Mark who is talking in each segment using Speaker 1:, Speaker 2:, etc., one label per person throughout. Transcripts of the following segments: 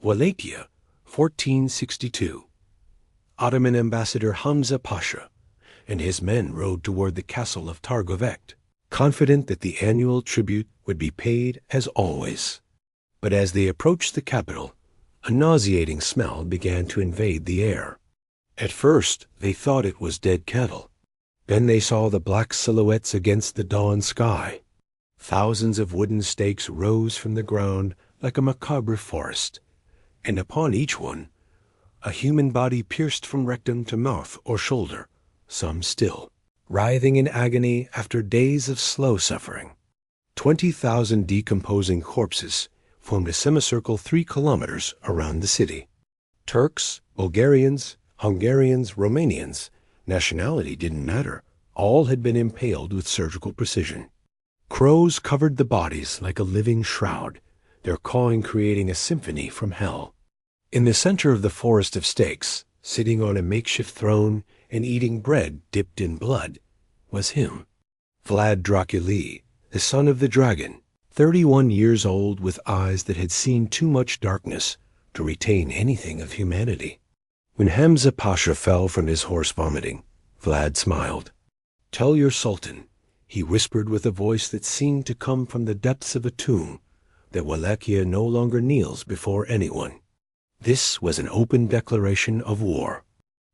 Speaker 1: Wallachia, 1462. Ottoman ambassador Hamza Pasha and his men rode toward the castle of Targovekt, confident that the annual tribute would be paid as always. But as they approached the capital, a nauseating smell began to invade the air. At first, they thought it was dead cattle. Then they saw the black silhouettes against the dawn sky. Thousands of wooden stakes rose from the ground like a macabre forest, and upon each one, a human body pierced from rectum to mouth or shoulder, some still, writhing in agony after days of slow suffering. 20,000 decomposing corpses formed a semicircle 3 kilometers around the city. Turks, Bulgarians, Hungarians, Romanians, nationality didn't matter. All had been impaled with surgical precision. Crows covered the bodies like a living shroud, their cawing creating a symphony from hell. In the center of the forest of stakes, sitting on a makeshift throne and eating bread dipped in blood, was him, Vlad Dracula, the son of the dragon, 31 years old with eyes that had seen too much darkness to retain anything of humanity. When Hamza Pasha fell from his horse vomiting, Vlad smiled. "Tell your sultan," he whispered with a voice that seemed to come from the depths of a tomb, "that Wallachia no longer kneels before anyone." This was an open declaration of war.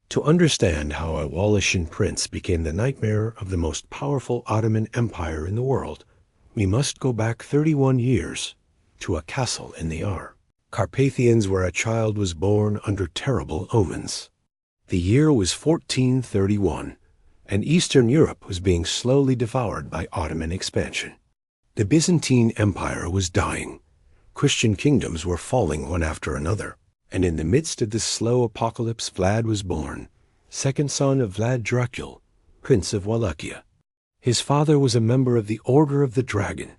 Speaker 1: To understand how a Wallachian prince became the nightmare of the most powerful Ottoman empire in the world, we must go back 31 years to a castle in the Carpathians where a child was born under terrible omens. The year was 1431, and Eastern Europe was being slowly devoured by Ottoman expansion. The Byzantine Empire was dying. Christian kingdoms were falling one after another. And in the midst of this slow apocalypse, Vlad was born, second son of Vlad Dracula, Prince of Wallachia. His father was a member of the Order of the Dragon,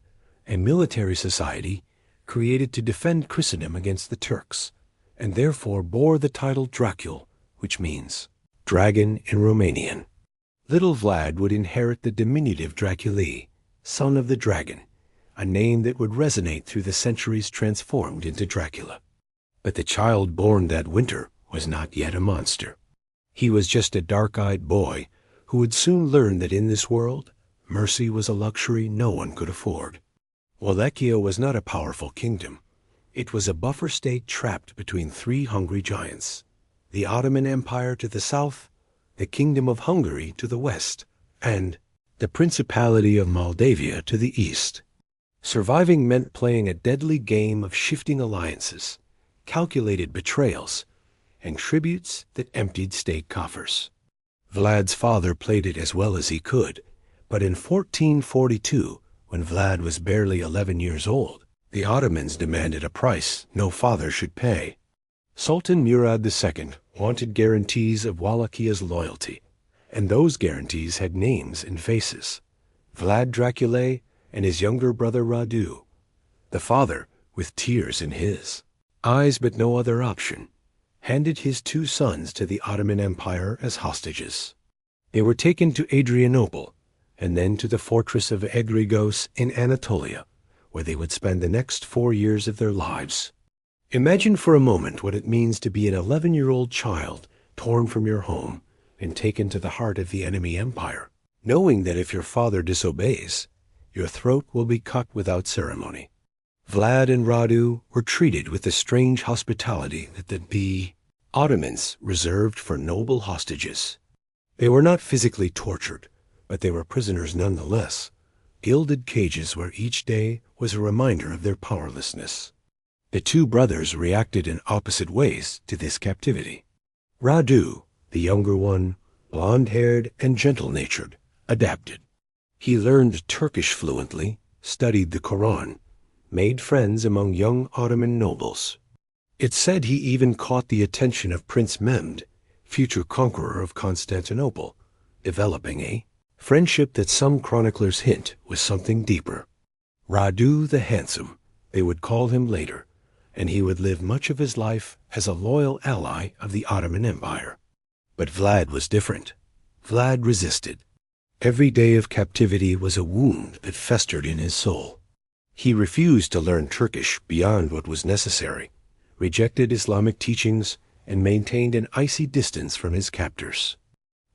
Speaker 1: a military society created to defend Christendom against the Turks, and therefore bore the title Dracula, which means dragon in Romanian. Little Vlad would inherit the diminutive Dracula, son of the dragon, a name that would resonate through the centuries transformed into Dracula. But the child born that winter was not yet a monster. He was just a dark-eyed boy who would soon learn that in this world, mercy was a luxury no one could afford. Wallachia was not a powerful kingdom. It was a buffer state trapped between 3 hungry giants: the Ottoman Empire to the south, the Kingdom of Hungary to the west, and the Principality of Moldavia to the east. Surviving meant playing a deadly game of shifting alliances, calculated betrayals, and tributes that emptied state coffers. Vlad's father played it as well as he could, but in 1442, when Vlad was barely 11 years old, the Ottomans demanded a price no father should pay. Sultan Mehmed II wanted guarantees of Wallachia's loyalty, and those guarantees had names and faces: Vlad Dracula and his younger brother Radu. The father, with tears in his eyes but no other option, handed his 2 sons to the Ottoman Empire as hostages. They were taken to Adrianople, and then to the fortress of Egrigos in Anatolia, where they would spend the next 4 years of their lives. Imagine for a moment what it means to be an 11-year-old child torn from your home and taken to the heart of the enemy empire, knowing that if your father disobeys, your throat will be cut without ceremony. Vlad and Radu were treated with the strange hospitality that the Ottomans reserved for noble hostages. They were not physically tortured, but they were prisoners nonetheless, gilded cages where each day was a reminder of their powerlessness. The 2 brothers reacted in opposite ways to this captivity. Radu, the younger one, blonde-haired and gentle-natured, adapted. He learned Turkish fluently, studied the Quran, made friends among young Ottoman nobles. It's said he even caught the attention of Prince Mehmed, future conqueror of Constantinople, developing a friendship that some chroniclers hint was something deeper. Radu the Handsome, they would call him later, and he would live much of his life as a loyal ally of the Ottoman Empire. But Vlad was different. Vlad resisted. Every day of captivity was a wound that festered in his soul. He refused to learn Turkish beyond what was necessary, rejected Islamic teachings, and maintained an icy distance from his captors.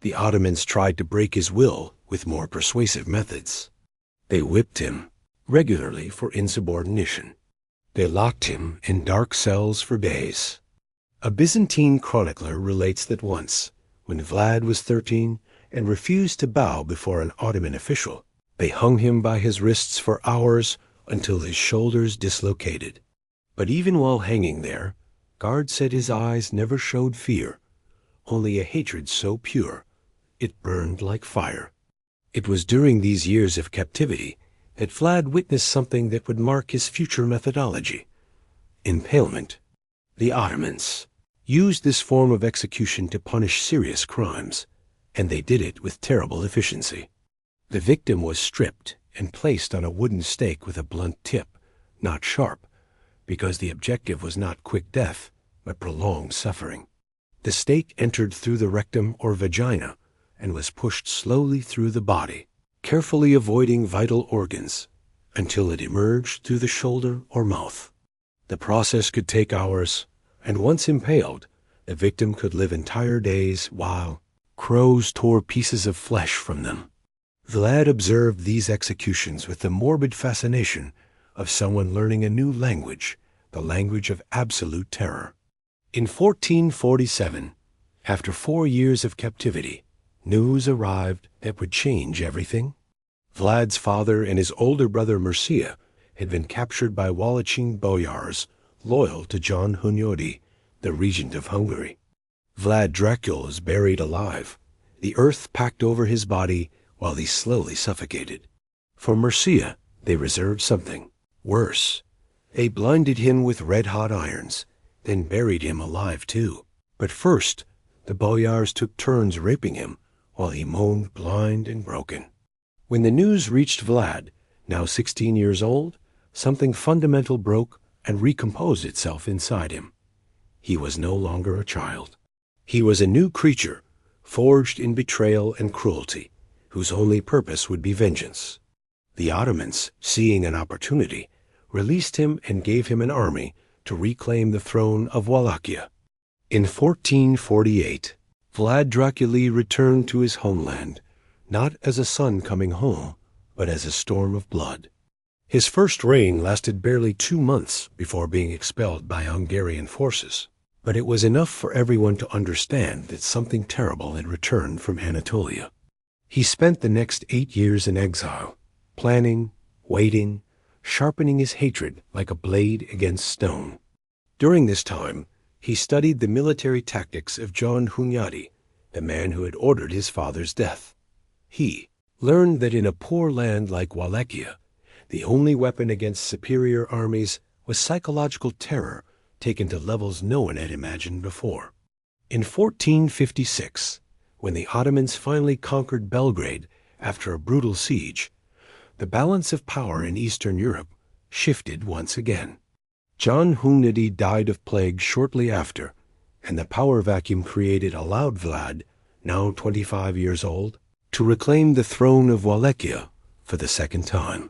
Speaker 1: The Ottomans tried to break his will with more persuasive methods. They whipped him regularly for insubordination. They locked him in dark cells for days. A Byzantine chronicler relates that once, when Vlad was 13 and refused to bow before an Ottoman official, they hung him by his wrists for hours until his shoulders dislocated. But even while hanging there, guards said his eyes never showed fear, only a hatred so pure it burned like fire. It was during these years of captivity that Vlad witnessed something that would mark his future methodology: impalement. The Ottomans used this form of execution to punish serious crimes, and they did it with terrible efficiency. The victim was stripped and placed on a wooden stake with a blunt tip, not sharp, because the objective was not quick death, but prolonged suffering. The stake entered through the rectum or vagina and was pushed slowly through the body, carefully avoiding vital organs, until it emerged through the shoulder or mouth. The process could take hours, and once impaled, the victim could live entire days while crows tore pieces of flesh from them. Vlad observed these executions with the morbid fascination of someone learning a new language, the language of absolute terror. In 1447, after 4 years of captivity, news arrived that would change everything. Vlad's father and his older brother Mircea had been captured by Wallachian boyars loyal to John Hunyadi, the regent of Hungary. Vlad Dracula was buried alive, the earth packed over his body while he slowly suffocated. For Mircea, they reserved something worse. They blinded him with red-hot irons, then buried him alive too. But first, the boyars took turns raping him while he moaned blind and broken. When the news reached Vlad, now 16 years old, something fundamental broke and recomposed itself inside him. He was no longer a child. He was a new creature, forged in betrayal and cruelty, whose only purpose would be vengeance. The Ottomans, seeing an opportunity, released him and gave him an army to reclaim the throne of Wallachia. In 1448, Vlad Dracula returned to his homeland, not as a son coming home, but as a storm of blood. His first reign lasted barely 2 months before being expelled by Hungarian forces, but it was enough for everyone to understand that something terrible had returned from Anatolia. He spent the next 8 years in exile, planning, waiting, sharpening his hatred like a blade against stone. During this time, he studied the military tactics of John Hunyadi, the man who had ordered his father's death. He learned that in a poor land like Wallachia, the only weapon against superior armies was psychological terror taken to levels no one had imagined before. In 1456, when the Ottomans finally conquered Belgrade after a brutal siege, the balance of power in Eastern Europe shifted once again. John Hunyadi died of plague shortly after, and the power vacuum created allowed Vlad, now 25 years old, to reclaim the throne of Wallachia for the second time.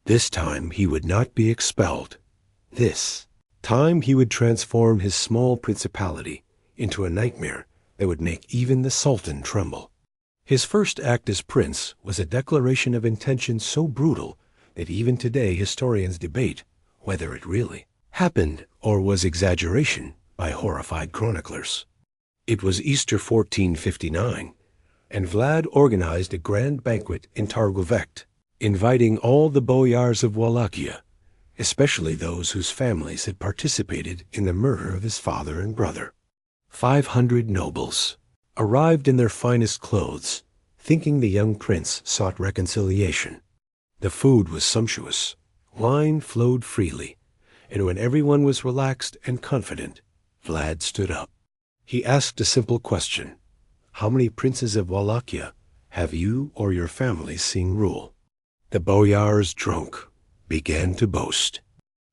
Speaker 1: This time he would not be expelled. This time he would transform his small principality into a nightmare that would make even the Sultan tremble. His first act as prince was a declaration of intention so brutal that even today historians debate whether it really happened or was exaggeration by horrified chroniclers. It was Easter 1459, and Vlad organized a grand banquet in Targovekt, inviting all the boyars of Wallachia, especially those whose families had participated in the murder of his father and brother. 500 nobles arrived in their finest clothes, thinking the young prince sought reconciliation. The food was sumptuous, wine flowed freely, and when everyone was relaxed and confident, Vlad stood up. He asked a simple question: "How many princes of Wallachia have you or your families seen rule?" The boyars, drunk, began to boast.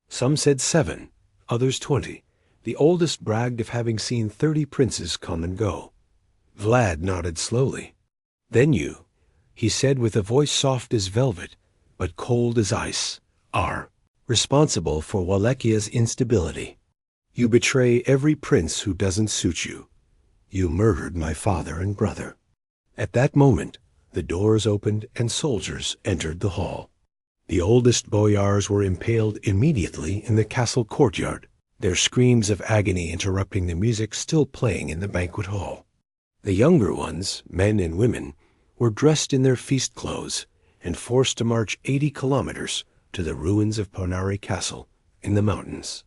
Speaker 1: Some said 7, others 20. The oldest bragged of having seen 30 princes come and go. Vlad nodded slowly. "Then you," he said with a voice soft as velvet, but cold as ice, "are responsible for Wallachia's instability. You betray every prince who doesn't suit you. You murdered my father and brother." At that moment, the doors opened and soldiers entered the hall. The oldest boyars were impaled immediately in the castle courtyard, their screams of agony interrupting the music still playing in the banquet hall. The younger ones, men and women, were dressed in their feast clothes and forced to march 80 kilometers to the ruins of Ponari Castle in the mountains.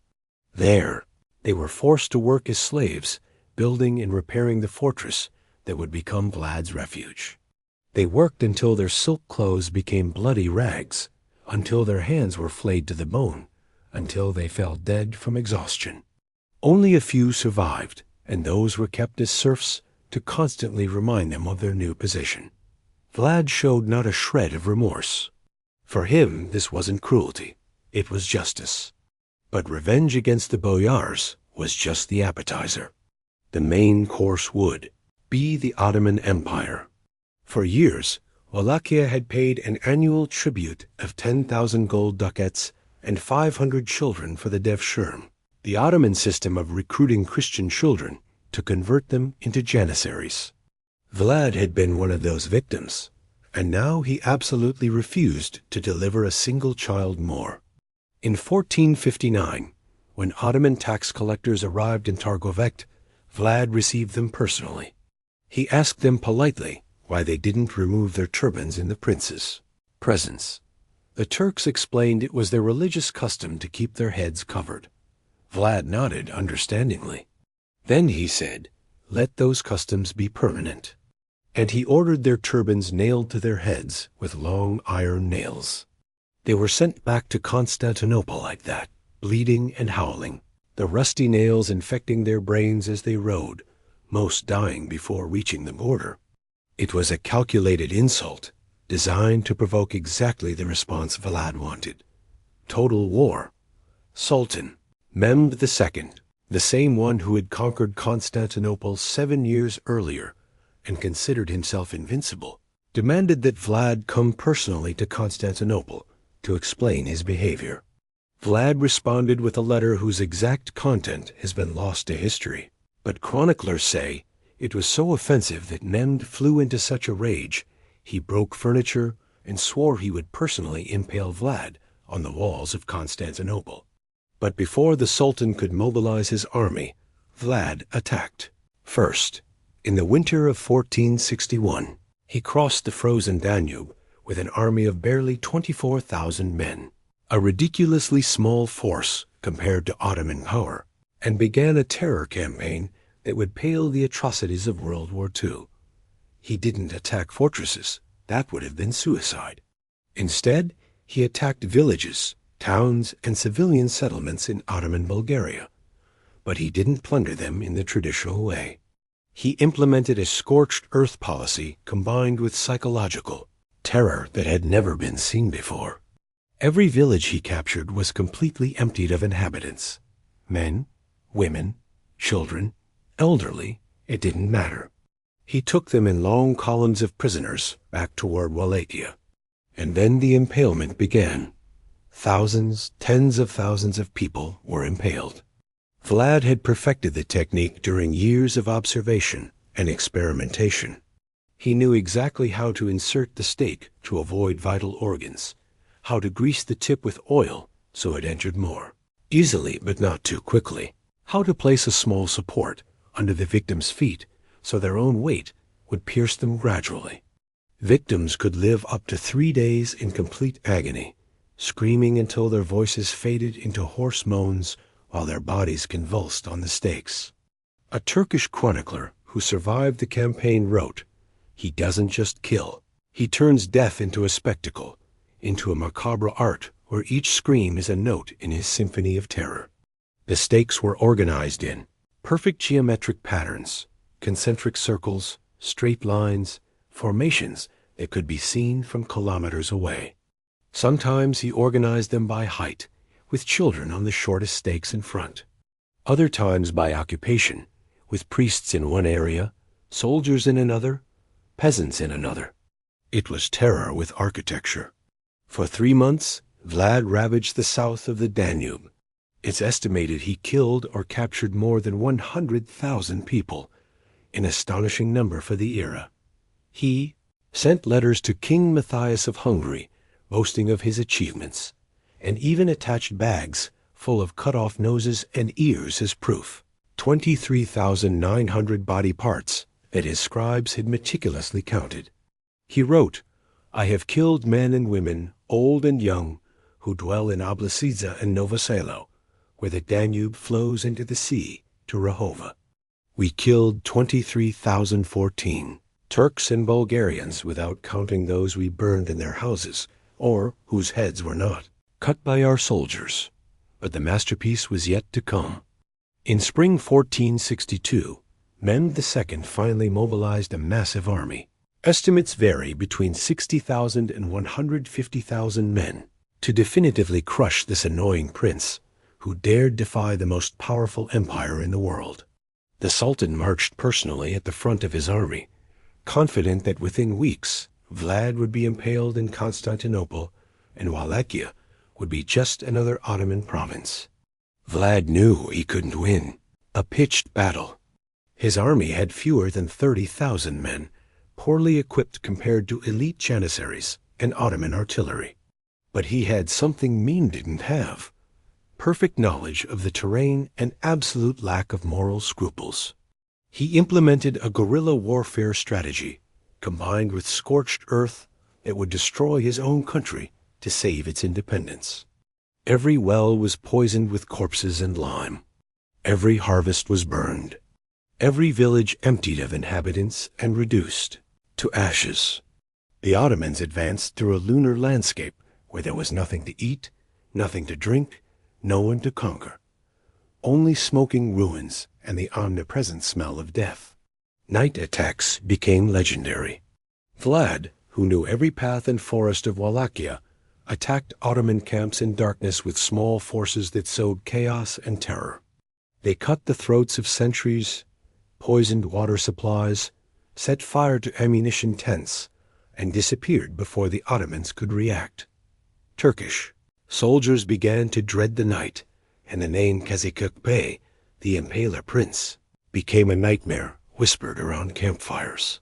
Speaker 1: There, they were forced to work as slaves, building and repairing the fortress that would become Vlad's refuge. They worked until their silk clothes became bloody rags, until their hands were flayed to the bone, until they fell dead from exhaustion. Only a few survived, and those were kept as serfs to constantly remind them of their new position. Vlad showed not a shred of remorse. For him, this wasn't cruelty, it was justice. But revenge against the boyars was just the appetizer. The main course would be the Ottoman Empire. For years, Wallachia had paid an annual tribute of 10,000 gold ducats and 500 children for the devshirm, the Ottoman system of recruiting Christian children to convert them into janissaries. Vlad had been one of those victims, and now he absolutely refused to deliver a single child more. In 1459, when Ottoman tax collectors arrived in Targovekt, Vlad received them personally. He asked them politely why they didn't remove their turbans in the prince's presence. The Turks explained it was their religious custom to keep their heads covered. Vlad nodded understandingly. Then he said, "Let those customs be permanent." And he ordered their turbans nailed to their heads with long iron nails. They were sent back to Constantinople like that, bleeding and howling, the rusty nails infecting their brains as they rode, most dying before reaching the border. It was a calculated insult, designed to provoke exactly the response Vlad wanted. Total war. Sultan Mehmed II, the same one who had conquered Constantinople 7 years earlier and considered himself invincible, demanded that Vlad come personally to Constantinople to explain his behavior. Vlad responded with a letter whose exact content has been lost to history, but chroniclers say it was so offensive that Mehmed flew into such a rage he broke furniture and swore he would personally impale Vlad on the walls of Constantinople. But before the Sultan could mobilize his army, Vlad attacked. First, in the winter of 1461, he crossed the frozen Danube with an army of barely 24,000 men, a ridiculously small force compared to Ottoman power, and began a terror campaign that would pale the atrocities of World War II. He didn't attack fortresses. That would have been suicide. Instead, he attacked villages, towns, and civilian settlements in Ottoman Bulgaria. But he didn't plunder them in the traditional way. He implemented a scorched earth policy combined with psychological terror that had never been seen before. Every village he captured was completely emptied of inhabitants. Men, women, children, elderly, it didn't matter. He took them in long columns of prisoners back toward Wallachia. And then the impalement began. Thousands, tens of thousands of people were impaled. Vlad had perfected the technique during years of observation and experimentation. He knew exactly how to insert the stake to avoid vital organs, how to grease the tip with oil so it entered more easily but not too quickly, how to place a small support under the victim's feet so their own weight would pierce them gradually. Victims could live up to 3 days in complete agony, screaming until their voices faded into hoarse moans while their bodies convulsed on the stakes. A Turkish chronicler who survived the campaign wrote, "He doesn't just kill. He turns death into a spectacle, into a macabre art where each scream is a note in his symphony of terror." The stakes were organized in perfect geometric patterns, concentric circles, straight lines, formations that could be seen from kilometers away. Sometimes he organized them by height, with children on the shortest stakes in front. Other times by occupation, with priests in one area, soldiers in another, peasants in another. It was terror with architecture. For 3 months, Vlad ravaged the south of the Danube. It's estimated he killed or captured more than 100,000 people, an astonishing number for the era. He sent letters to King Matthias of Hungary, boasting of his achievements, and even attached bags full of cut-off noses and ears as proof. 23,900 body parts that his scribes had meticulously counted. He wrote, "I have killed men and women, old and young, who dwell in Oblasica and Novoselo, where the Danube flows into the sea to Rahova. We killed 23,014 Turks and Bulgarians, without counting those we burned in their houses, or whose heads were not cut by our soldiers." But the masterpiece was yet to come. In spring 1462, Mehmed II finally mobilized a massive army. Estimates vary between 60,000 and 150,000 men to definitively crush this annoying prince who dared defy the most powerful empire in the world. The Sultan marched personally at the front of his army, confident that within weeks Vlad would be impaled in Constantinople and Wallachia would be just another Ottoman province. Vlad knew he couldn't win. A pitched battle. His army had fewer than 30,000 men, poorly equipped compared to elite janissaries and Ottoman artillery. But he had something Mehmed didn't have: perfect knowledge of the terrain and absolute lack of moral scruples. He implemented a guerrilla warfare strategy, combined with scorched earth that would destroy his own country to save its independence. Every well was poisoned with corpses and lime. Every harvest was burned. Every village emptied of inhabitants and reduced to ashes. The Ottomans advanced through a lunar landscape where there was nothing to eat, nothing to drink, no one to conquer. Only smoking ruins and the omnipresent smell of death. Night attacks became legendary. Vlad, who knew every path and forest of Wallachia, attacked Ottoman camps in darkness with small forces that sowed chaos and terror. They cut the throats of sentries, poisoned water supplies, set fire to ammunition tents, and disappeared before the Ottomans could react. Turkish soldiers began to dread the night, and the name Kazikuk Bey, the Impaler prince, became a nightmare whispered around campfires.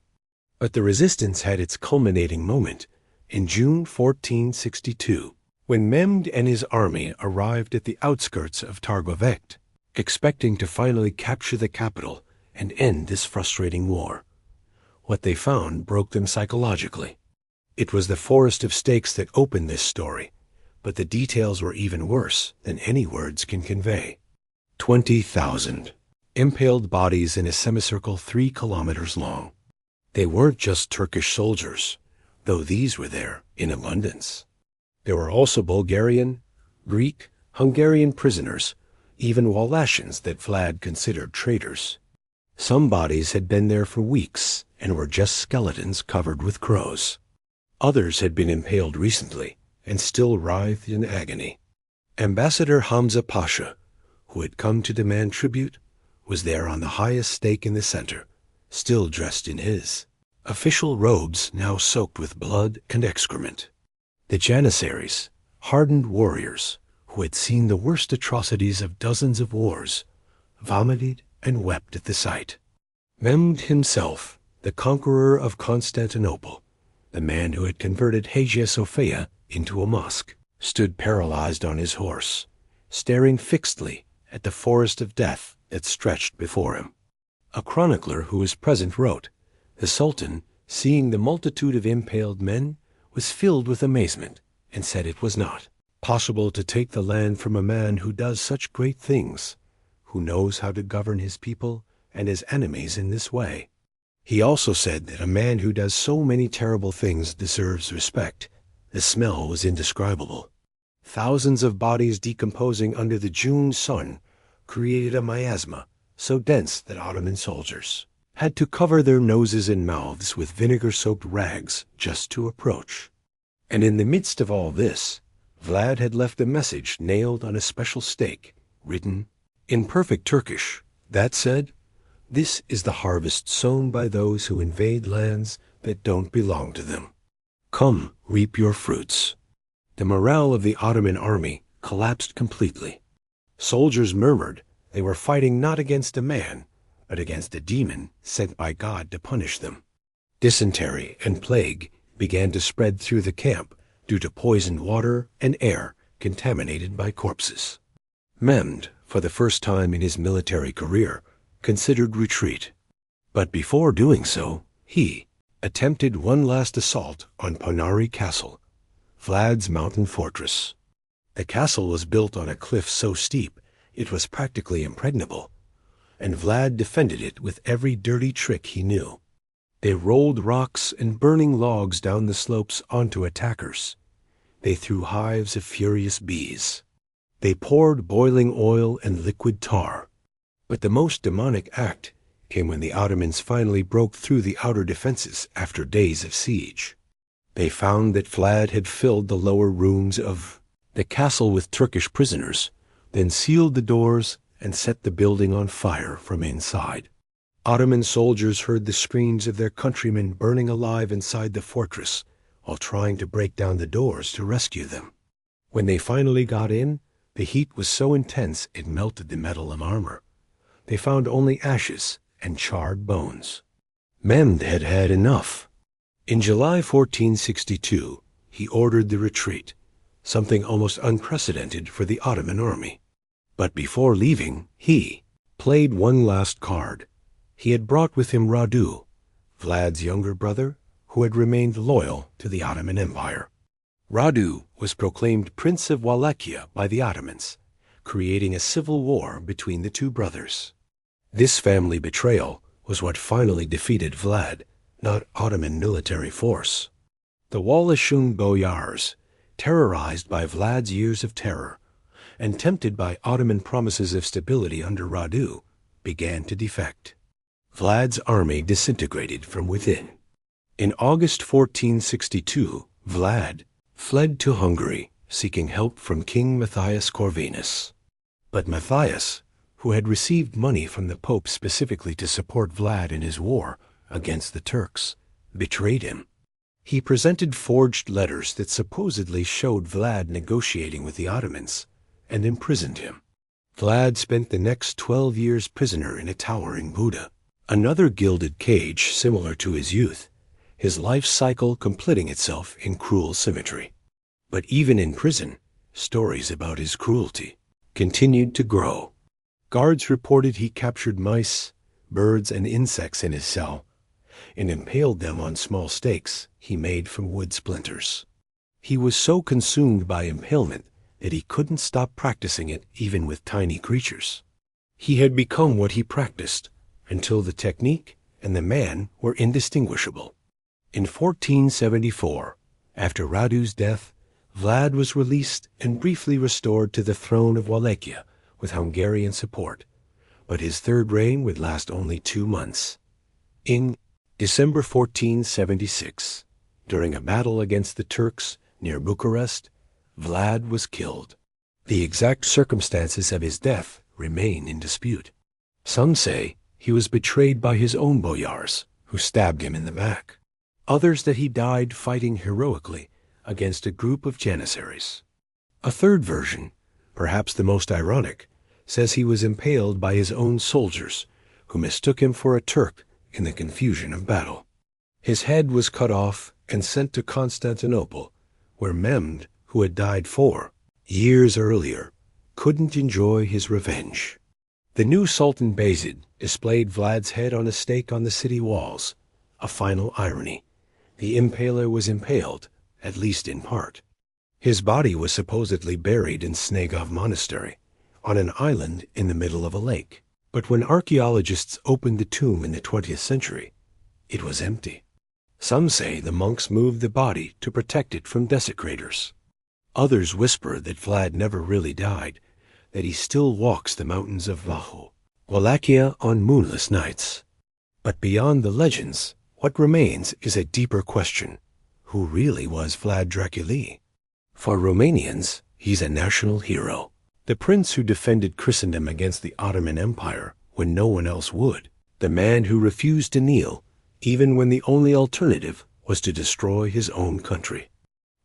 Speaker 1: But the resistance had its culminating moment in June 1462, when Mehmed and his army arrived at the outskirts of Targovekt, expecting to finally capture the capital and end this frustrating war. What they found broke them psychologically. It was the forest of stakes that opened this story, but the details were even worse than any words can convey. 20,000 impaled bodies in a semicircle 3 kilometers long. They weren't just Turkish soldiers, though these were there in abundance. There were also Bulgarian, Greek, Hungarian prisoners, even Wallachians that Vlad considered traitors. Some bodies had been there for weeks and were just skeletons covered with crows. Others had been impaled recently and still writhed in agony. Ambassador Hamza Pasha, who had come to demand tribute, was there on the highest stake in the center, still dressed in his official robes now soaked with blood and excrement. The janissaries, hardened warriors who had seen the worst atrocities of dozens of wars, vomited and wept at the sight. Mehmed himself, the conqueror of Constantinople, the man who had converted Hagia Sophia into a mosque, stood paralyzed on his horse, staring fixedly at the forest of death that stretched before him. A chronicler who was present wrote, "The Sultan, seeing the multitude of impaled men, was filled with amazement, and said it was not possible to take the land from a man who does such great things, who knows how to govern his people and his enemies in this way." He also said that a man who does so many terrible things deserves respect. The smell was indescribable. Thousands of bodies decomposing under the June sun created a miasma so dense that Ottoman soldiers had to cover their noses and mouths with vinegar-soaked rags just to approach. And in the midst of all this, Vlad had left a message nailed on a special stake, written in perfect Turkish, that said, "This is the harvest sown by those who invade lands that don't belong to them. Come, reap your fruits." The morale of the Ottoman army collapsed completely. Soldiers murmured they were fighting not against a man, but against a demon sent by God to punish them. Dysentery and plague began to spread through the camp due to poisoned water and air contaminated by corpses. Mehmed, for the first time in his military career, considered retreat. But before doing so, he attempted one last assault on Ponari Castle, Vlad's mountain fortress. The castle was built on a cliff so steep it was practically impregnable, and Vlad defended it with every dirty trick he knew. They rolled rocks and burning logs down the slopes onto attackers. They threw hives of furious bees. They poured boiling oil and liquid tar. But the most demonic act came when the Ottomans finally broke through the outer defenses after days of siege. They found that Vlad had filled the lower rooms of the castle with Turkish prisoners, then sealed the doors and set the building on fire from inside. Ottoman soldiers heard the screams of their countrymen burning alive inside the fortress while trying to break down the doors to rescue them. When they finally got in, the heat was so intense it melted the metal and armor. They found only ashes and charred bones. Mehmed had had enough. In July 1462, he ordered the retreat, something almost unprecedented for the Ottoman army. But before leaving, he played one last card. He had brought with him Radu, Vlad's younger brother, who had remained loyal to the Ottoman Empire. Radu was proclaimed Prince of Wallachia by the Ottomans, creating a civil war between the two brothers. This family betrayal was what finally defeated Vlad, not Ottoman military force. The Wallachia boyars, terrorized by Vlad's years of terror, and tempted by Ottoman promises of stability under Radu, began to defect. Vlad's army disintegrated from within. In August 1462, Vlad fled to Hungary, seeking help from King Matthias Corvinus. But Matthias, who had received money from the Pope specifically to support Vlad in his war against the Turks, betrayed him. He presented forged letters that supposedly showed Vlad negotiating with the Ottomans, and imprisoned him. Vlad spent the next 12 years prisoner in a towering Buddha, another gilded cage similar to his youth, his life cycle completing itself in cruel symmetry. But even in prison, stories about his cruelty continued to grow. Guards reported he captured mice, birds, and insects in his cell, and impaled them on small stakes he made from wood splinters. He was so consumed by impalement that he couldn't stop practicing it even with tiny creatures. He had become what he practiced, until the technique and the man were indistinguishable. In 1474, after Radu's death, Vlad was released and briefly restored to the throne of Wallachia with Hungarian support, but his third reign would last only 2 months. In December 1476, during a battle against the Turks near Bucharest, Vlad was killed. The exact circumstances of his death remain in dispute. Some say he was betrayed by his own boyars, who stabbed him in the back. Others that he died fighting heroically against a group of janissaries. A third version, perhaps the most ironic, says he was impaled by his own soldiers, who mistook him for a Turk in the confusion of battle. His head was cut off and sent to Constantinople, where Mehmed, who had died 4 years earlier, couldn't enjoy his revenge. The new Sultan Bayezid displayed Vlad's head on a stake on the city walls, a final irony. The impaler was impaled, at least in part. His body was supposedly buried in Snegov Monastery, on an island in the middle of a lake. But when archaeologists opened the tomb in the 20th century, it was empty. Some say the monks moved the body to protect it from desecrators. Others whisper that Vlad never really died, that he still walks the mountains of Wallachia on moonless nights. But beyond the legends, what remains is a deeper question. Who really was Vlad Dracula? For Romanians, he's a national hero. The prince who defended Christendom against the Ottoman Empire when no one else would. The man who refused to kneel, even when the only alternative was to destroy his own country.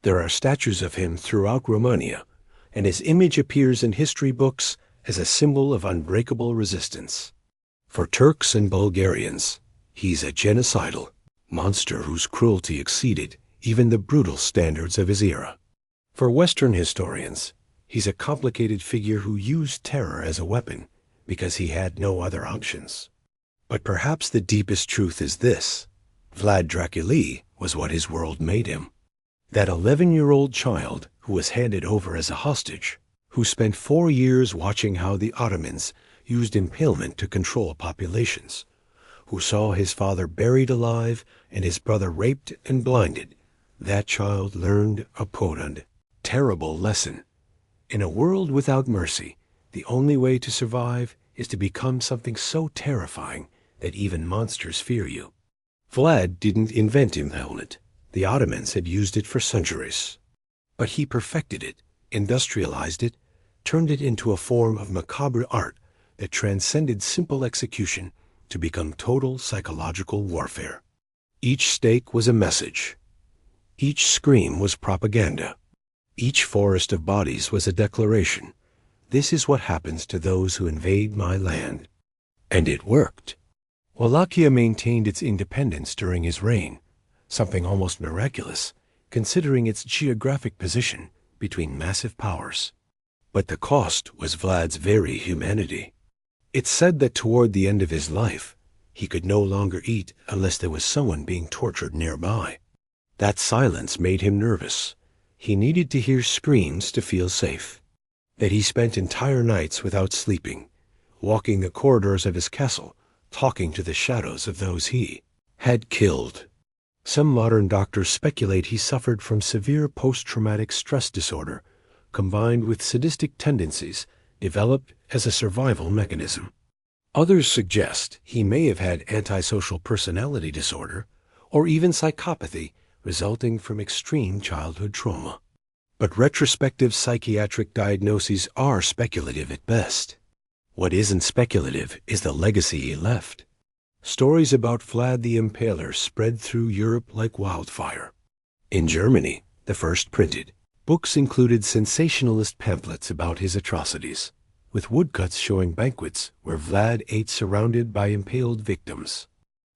Speaker 1: There are statues of him throughout Romania, and his image appears in history books as a symbol of unbreakable resistance. For Turks and Bulgarians, he's a genocidal monster whose cruelty exceeded even the brutal standards of his era. For Western historians, he's a complicated figure who used terror as a weapon because he had no other options. But perhaps the deepest truth is this: Vlad Dracula was what his world made him. That 11-year-old child who was handed over as a hostage, who spent 4 years watching how the Ottomans used impalement to control populations, who saw his father buried alive and his brother raped and blinded, that child learned a potent, terrible lesson. In a world without mercy, the only way to survive is to become something so terrifying that even monsters fear you. Vlad didn't invent impalement. The Ottomans had used it for centuries. But he perfected it, industrialized it, turned it into a form of macabre art that transcended simple execution to become total psychological warfare. Each stake was a message. Each scream was propaganda. Each forest of bodies was a declaration. This is what happens to those who invade my land. And it worked. Wallachia maintained its independence during his reign, something almost miraculous, considering its geographic position between massive powers. But the cost was Vlad's very humanity. It's said that toward the end of his life, he could no longer eat unless there was someone being tortured nearby. That silence made him nervous. He needed to hear screams to feel safe. That he spent entire nights without sleeping, walking the corridors of his castle, talking to the shadows of those he had killed. Some modern doctors speculate he suffered from severe post-traumatic stress disorder, combined with sadistic tendencies developed as a survival mechanism. Others suggest he may have had antisocial personality disorder or even psychopathy resulting from extreme childhood trauma. But retrospective psychiatric diagnoses are speculative at best. What isn't speculative is the legacy he left. Stories about Vlad the Impaler spread through Europe like wildfire. In Germany, the first printed, books included sensationalist pamphlets about his atrocities, with woodcuts showing banquets where Vlad ate surrounded by impaled victims.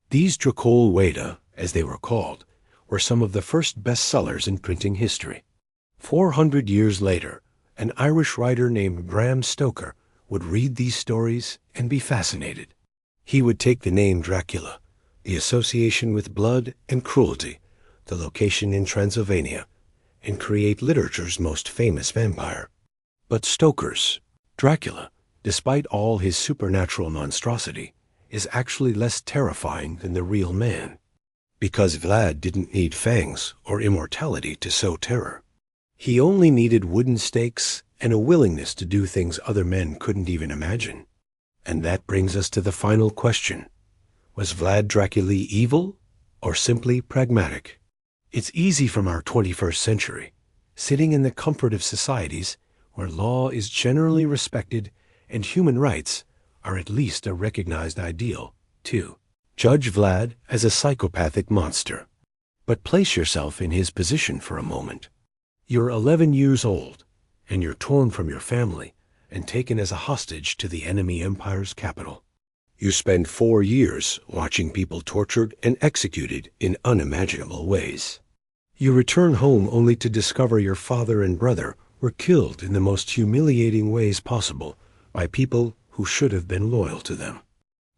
Speaker 1: These Dracul Weda, as they were called, were some of the first bestsellers in printing history. 400 years later, an Irish writer named Bram Stoker would read these stories and be fascinated. He would take the name Dracula, the association with blood and cruelty, the location in Transylvania, and create literature's most famous vampire. But Stoker's Dracula, despite all his supernatural monstrosity, is actually less terrifying than the real man. Because Vlad didn't need fangs or immortality to sow terror. He only needed wooden stakes and a willingness to do things other men couldn't even imagine. And that brings us to the final question. Was Vlad Dracula evil or simply pragmatic? It's easy from our 21st century, sitting in the comfort of societies where law is generally respected and human rights are at least a recognized ideal, to judge Vlad as a psychopathic monster. But place yourself in his position for a moment. You're 11 years old, and you're torn from your family and taken as a hostage to the enemy empire's capital. You spend 4 years watching people tortured and executed in unimaginable ways. You return home only to discover your father and brother were killed in the most humiliating ways possible by people who should have been loyal to them.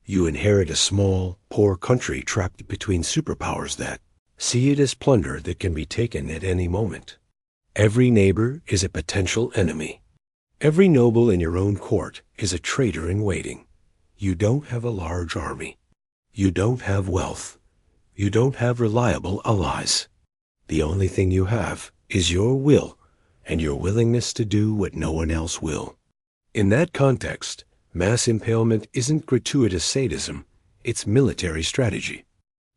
Speaker 1: You inherit a small, poor country trapped between superpowers that see it as plunder that can be taken at any moment. Every neighbor is a potential enemy. Every noble in your own court is a traitor in waiting. You don't have a large army. You don't have wealth. You don't have reliable allies. The only thing you have is your will and your willingness to do what no one else will. In that context, mass impalement isn't gratuitous sadism, it's military strategy.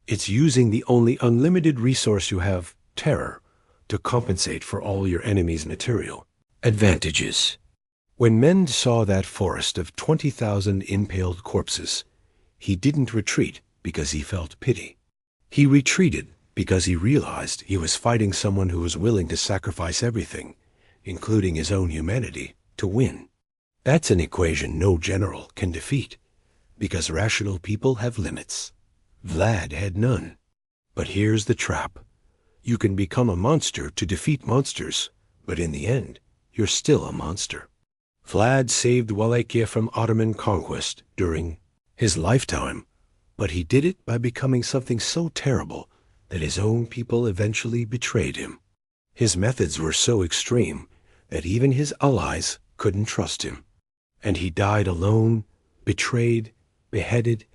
Speaker 1: It's using the only unlimited resource you have, terror, to compensate for all your enemy's material advantages. When Mehmed saw that forest of 20,000 impaled corpses, he didn't retreat because he felt pity. He retreated because he realized he was fighting someone who was willing to sacrifice everything, including his own humanity, to win. That's an equation no general can defeat, because rational people have limits. Vlad had none. But here's the trap. You can become a monster to defeat monsters, but in the end, you're still a monster. Vlad saved Wallachia from Ottoman conquest during his lifetime, but he did it by becoming something so terrible that his own people eventually betrayed him. His methods were so extreme that even his allies couldn't trust him. And he died alone, betrayed, beheaded,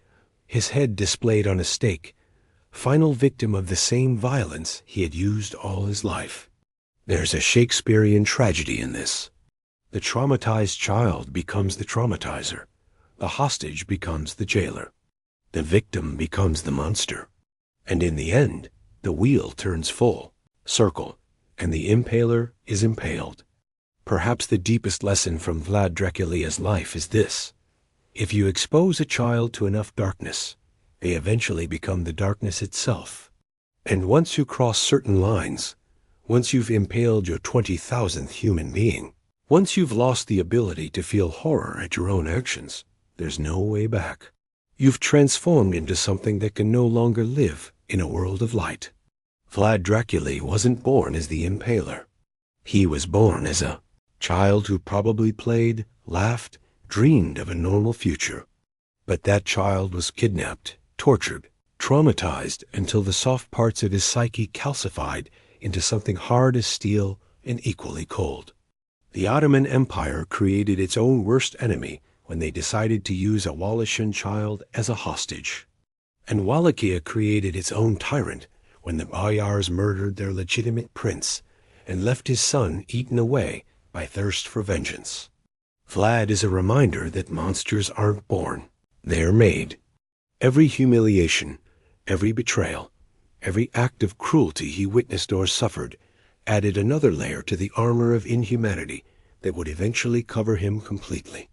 Speaker 1: his head displayed on a stake, final victim of the same violence he had used all his life. There's a Shakespearean tragedy in this. The traumatized child becomes the traumatizer. The hostage becomes the jailer. The victim becomes the monster. And in the end, the wheel turns full circle, and the impaler is impaled. Perhaps the deepest lesson from Vlad Dracula's life is this. If you expose a child to enough darkness, they eventually become the darkness itself. And once you cross certain lines, once you've impaled your 20,000th human being, once you've lost the ability to feel horror at your own actions, there's no way back. You've transformed into something that can no longer live in a world of light. Vlad Dracula wasn't born as the impaler. He was born as a child who probably played, laughed, dreamed of a normal future. But that child was kidnapped, tortured, traumatized until the soft parts of his psyche calcified into something hard as steel and equally cold. The Ottoman Empire created its own worst enemy when they decided to use a Wallachian child as a hostage. And Wallachia created its own tyrant when the boyars murdered their legitimate prince and left his son eaten away by thirst for vengeance. Vlad is a reminder that monsters aren't born, they're made. Every humiliation, every betrayal, every act of cruelty he witnessed or suffered added another layer to the armor of inhumanity that would eventually cover him completely.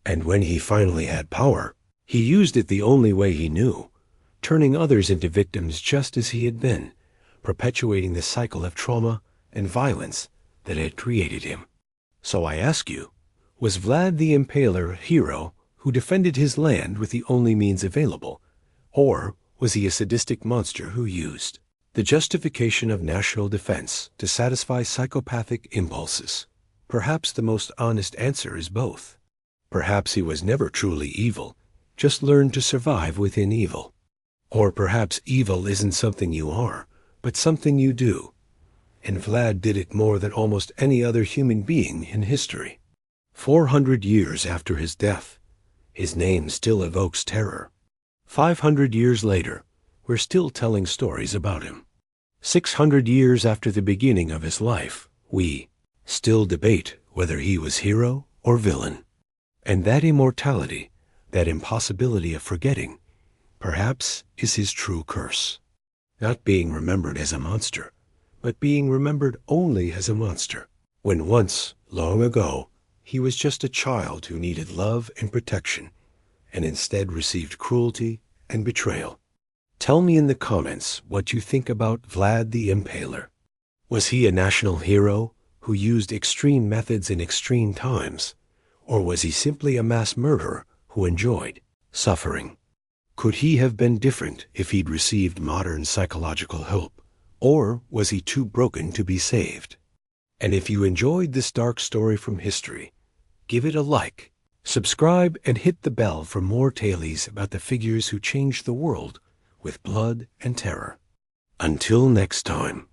Speaker 1: And when he finally had power, he used it the only way he knew, turning others into victims just as he had been, perpetuating the cycle of trauma and violence that had created him. So I ask you, was Vlad the Impaler a hero who defended his land with the only means available, or was he a sadistic monster who used the justification of national defense to satisfy psychopathic impulses? Perhaps the most honest answer is both. Perhaps he was never truly evil, just learned to survive within evil. Or perhaps evil isn't something you are, but something you do. And Vlad did it more than almost any other human being in history. 400 years after his death, his name still evokes terror. 500 years later, we're still telling stories about him. 600 years after the beginning of his life, we still debate whether he was hero or villain. And that immortality, that impossibility of forgetting, perhaps is his true curse. Not being remembered as a monster, but being remembered only as a monster, when once, long ago, he was just a child who needed love and protection, and instead received cruelty and betrayal. Tell me in the comments what you think about Vlad the Impaler. Was he a national hero who used extreme methods in extreme times, or was he simply a mass murderer who enjoyed suffering? Could he have been different if he'd received modern psychological help, or was he too broken to be saved? And if you enjoyed this dark story from history, give it a like, subscribe, and hit the bell for more tales about the figures who changed the world with blood and terror. Until next time.